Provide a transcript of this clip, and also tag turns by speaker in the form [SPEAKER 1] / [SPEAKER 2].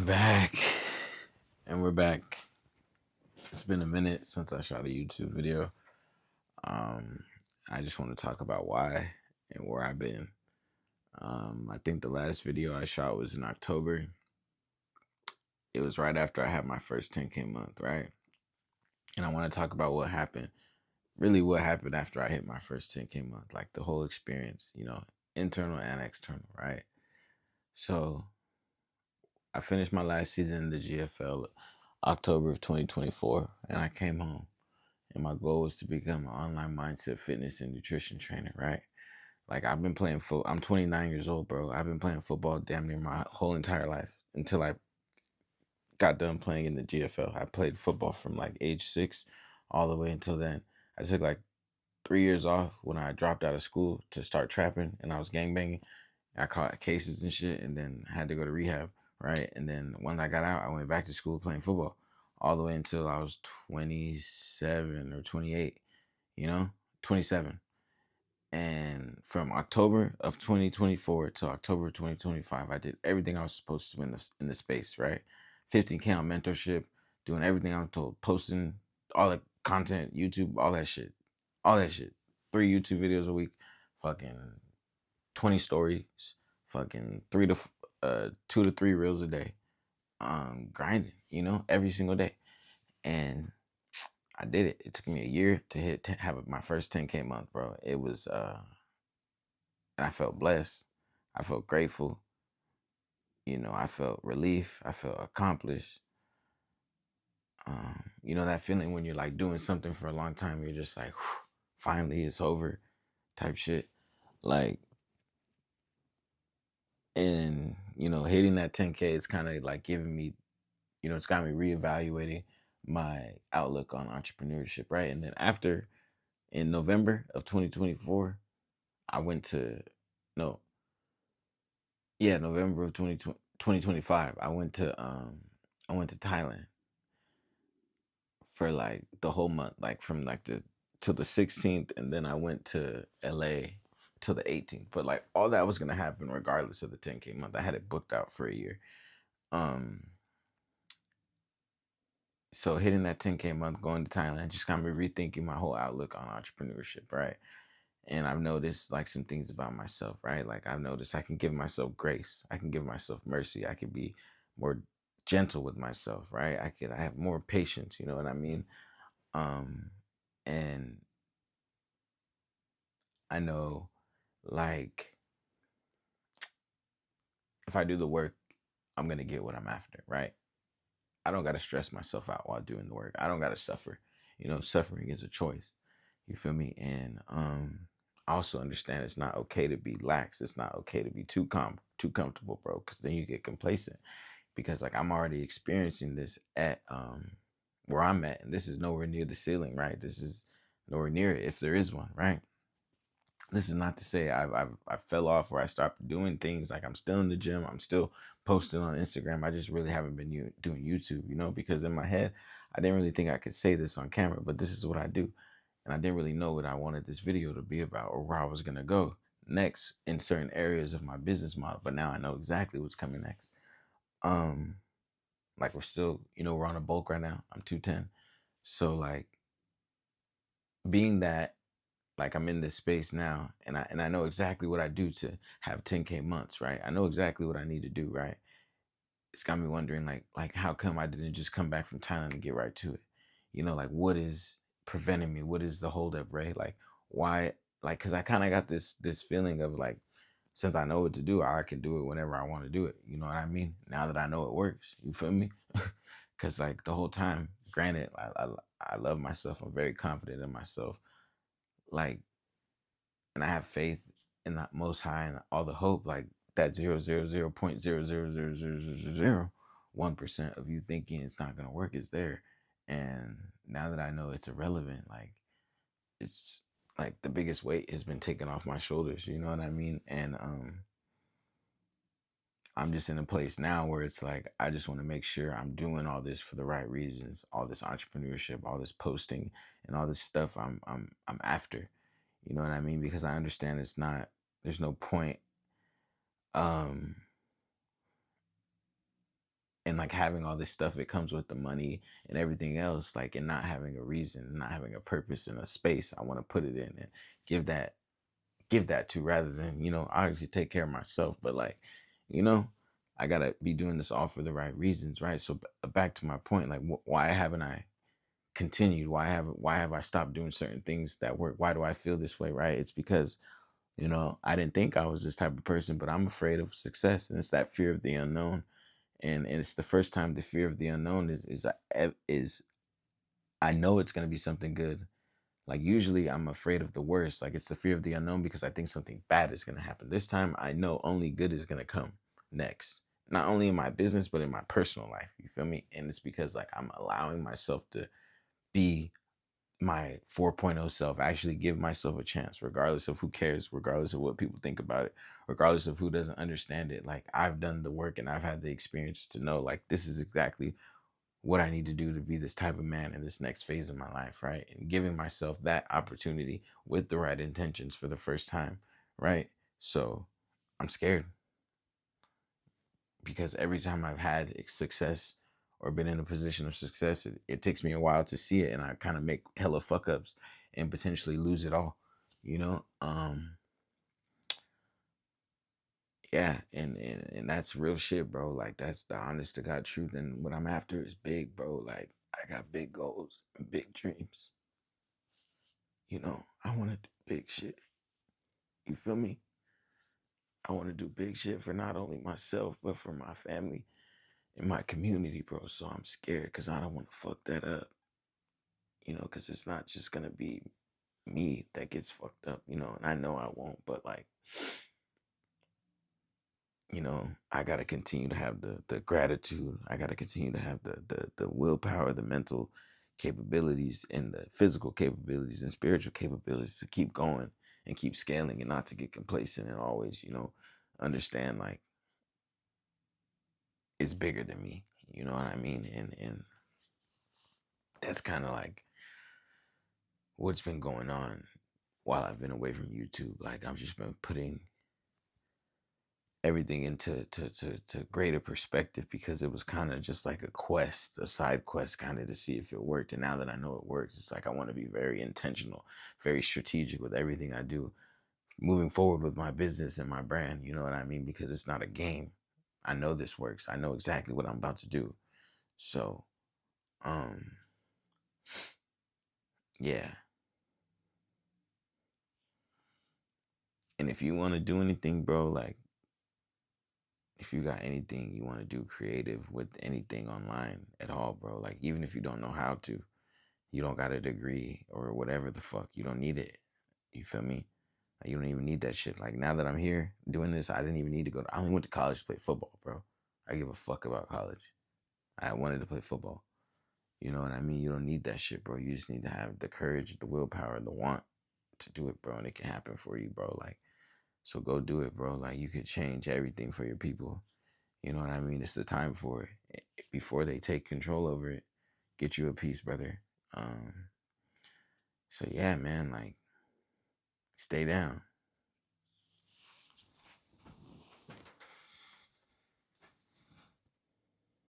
[SPEAKER 1] I'm back. And we're back. It's been a minute since I shot a YouTube video. Um, I just want to talk about why and where I've been. I think the last video I shot was in October. It was right after I had my first 10K month, right? And I want to talk about what happened. Really, what happened after I hit my first 10K month, like the whole experience, internal and external, right? So I finished my last season in the GFL October of 2024, and I came home. And my goal was to become an online mindset fitness and nutrition trainer, right? Like I've been playing football. I'm 29 years old, bro. I've been playing football damn near my whole entire life until I got done playing in the GFL. I played football from like age 6 all the way until then. I took like 3 years off when I dropped out of school to start trapping, and I was gangbanging. I caught cases and shit, and then had to go to rehab, right? And then when I got out, I went back to school playing football all the way until I was 27 or 28, 27. And from October of 2024 to October of 2025, I did everything I was supposed to in the space, right? 15K on mentorship, doing everything I'm told, posting all the content, YouTube, all that shit. All that shit. 3 YouTube videos a week, fucking 20 stories, fucking 2 to 3 reels a day. Grinding, every single day. And I did it. It took me a year to have my first 10K month, bro. It was and I felt blessed. I felt grateful. I felt relief. I felt accomplished. That feeling when you're like doing something for a long time, you're just like, finally it's over type shit. Like, and, hitting that 10K is kind of like giving me, it's got me reevaluating my outlook on entrepreneurship, right? And then in November of 2024, I went to, no, yeah, November of 2025, I went to Thailand for like the whole month, like from like the till the 16th, and then I went to LA till the 18th. But like all that was gonna happen regardless of the 10K month. I had it booked out for a year. Um, so hitting that 10K month, going to Thailand, just got me rethinking my whole outlook on entrepreneurship, right? And I've noticed like some things about myself, right? Like I've noticed I can give myself grace, I can give myself mercy, I can be more gentle with myself, right? I have more patience, you know what I mean? Um, and I know like if I do the work, I'm gonna get what I'm after, right? I don't gotta stress myself out while doing the work. I don't gotta suffer. Suffering is a choice. You feel me? And I also understand it's not okay to be lax. It's not okay to be too comfortable, bro, because then you get complacent. Because like I'm already experiencing this at where I'm at, and this is nowhere near the ceiling, right? This is nowhere near it, if there is one, right? This is not to say I fell off or I stopped doing things. Like I'm still in the gym. I'm still posting on Instagram. I just really haven't been doing YouTube, because in my head, I didn't really think I could say this on camera, but this is what I do. And I didn't really know what I wanted this video to be about or where I was going to go next in certain areas of my business model. But now I know exactly what's coming next. Like we're still, we're on a bulk right now. I'm 210. So like being that like I'm in this space now and I know exactly what I do to have 10K months, right? I know exactly what I need to do, right? It's got me wondering like how come I didn't just come back from Thailand and get right to it? Like what is preventing me? What is the holdup, right? Like why like cuz I kind of got this feeling of like since I know what to do, I can do it whenever I want to do it. You know what I mean? Now that I know it works. You feel me? Cuz like the whole time, granted, I love myself. I'm very confident in myself. Like and I have faith in the Most High and all the hope, like that 0.000000001% of you thinking it's not gonna work is there, and now that I know it's irrelevant, like it's like the biggest weight has been taken off my shoulders. You know what I mean? And I'm just in a place now where it's like I just want to make sure I'm doing all this for the right reasons, all this entrepreneurship, all this posting, and all this stuff I'm after. You know what I mean? Because I understand there's no point um and like having all this stuff, it comes with the money and everything else, like, and not having a reason, not having a purpose and a space I want to put it in and give that give that to, rather than, I actually take care of myself, but like, you know I gotta be doing this all for the right reasons, right? So back to my point, like, why haven't I continued? Why have I stopped doing certain things that work? Why do I feel this way, right? It's because, I didn't think I was this type of person, but I'm afraid of success, and it's that fear of the unknown. And it's the first time the fear of the unknown is I know it's going to be something good. Like, usually I'm afraid of the worst. Like, it's the fear of the unknown because I think something bad is going to happen. This time I know only good is going to come next. Not only in my business, but in my personal life. You feel me? And it's because, like, I'm allowing myself to be my 4.0 self, actually give myself a chance, regardless of who cares, regardless of what people think about it, regardless of who doesn't understand it. Like, I've done the work and I've had the experience to know, like, this is exactly what I need to do to be this type of man in this next phase of my life, right? And giving myself that opportunity with the right intentions for the first time, right? So I'm scared because every time I've had success or been in a position of success, it takes me a while to see it, and I kind of make hella fuck ups and potentially lose it all, you know? Yeah, and that's real shit, bro. Like, that's the honest to God truth. And what I'm after is big, bro. Like, I got big goals and big dreams. I want to do big shit. You feel me? I want to do big shit for not only myself, but for my family and my community, bro. So I'm scared because I don't want to fuck that up, because it's not just going to be me that gets fucked up, and I know I won't, but like, I got to continue to have the gratitude. I got to continue to have the willpower, the mental capabilities, and the physical capabilities and spiritual capabilities to keep going and keep scaling, and not to get complacent, and always, understand, like, it's bigger than me. You know what I mean? And that's kind of like what's been going on while I've been away from YouTube. Like, I've just been putting everything into to greater perspective, because it was kind of just like a quest, a side quest, kind of to see if it worked. And now that I know it works, it's like I want to be very intentional, very strategic with everything I do moving forward with my business and my brand. You know what I mean? Because it's not a game. I know this works. I know exactly what I'm about to do. So, um, yeah. And if you want to do anything, bro, like, if you got anything you want to do creative with anything online at all, bro, like, even if you don't know how to, you don't got a degree or whatever the fuck, you don't need it. You feel me? Like, you don't even need that shit. Like, now that I'm here doing this, I didn't even need to go I only went to college to play football, bro. I give a fuck about college. I wanted to play football. You know what I mean? You don't need that shit, bro. You just need to have the courage, the willpower, the want to do it, bro. And it can happen for you, bro. Like, so go do it, bro. Like, you could change everything for your people. You know what I mean? It's the time for it. Before they take control over it, get you a piece, brother. So yeah, man, like, stay down.